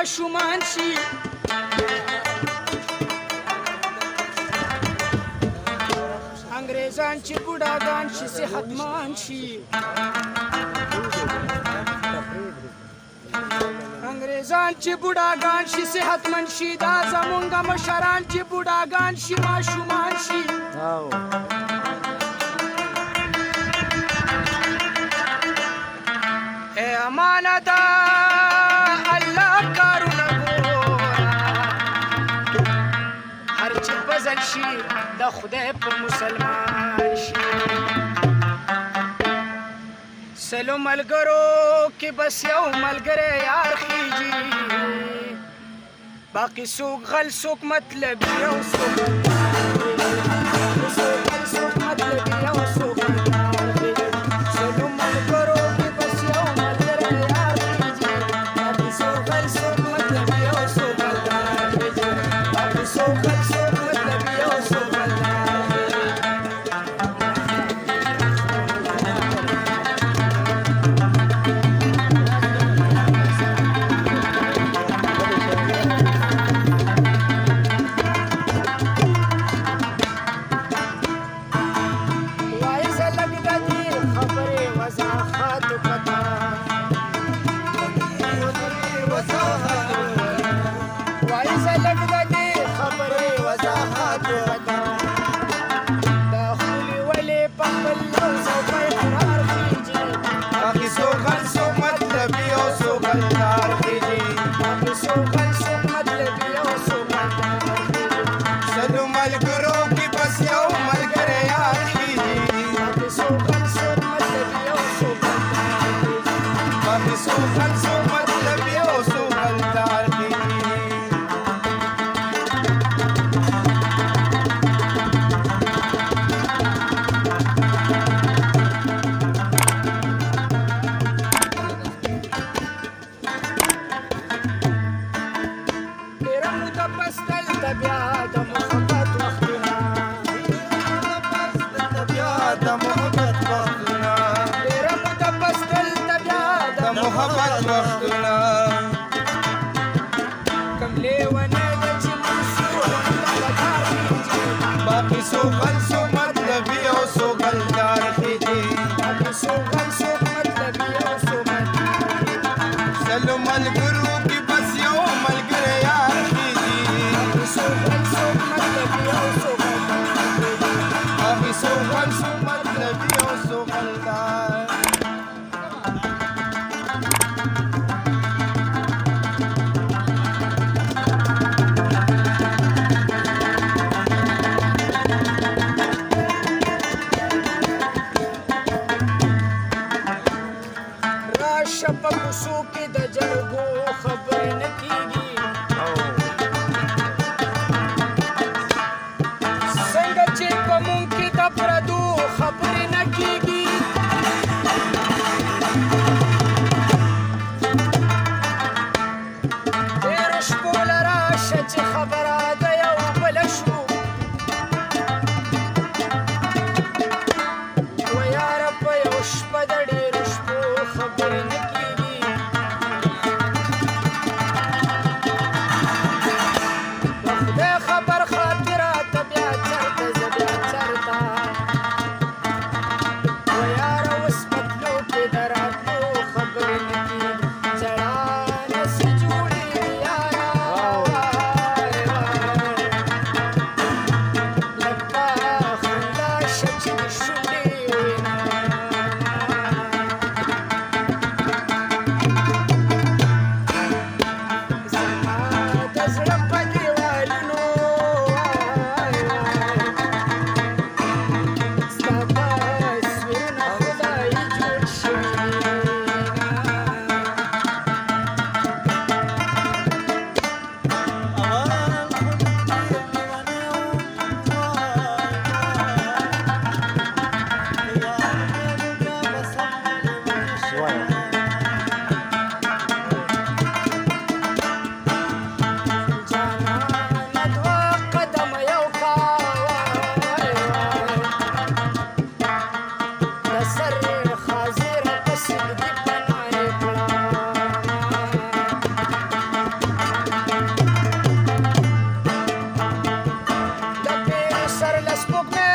ماشومان شي انګریزان چې بوډاګان شي صحتمان شي انګریزان چې بوډاګان شي صحتمند شي دا زمونږ مشران چې بوډاګان شي ماشومان شي اے امانت الله کارونه ګوره هر چې بزل شي د خدای په مسلمان شي سلو ملګرو کې بس یو ملګری یار خیږي باقي څوک غل څوک مطلبي او څوک مطلبي او څوک سلو ملګرو کې بس یو ملګری یار خیږي باقي څوک غل څوک مطلبي او څوک باقي څوک غل څوک مطلبي او څوک سپوږمۍ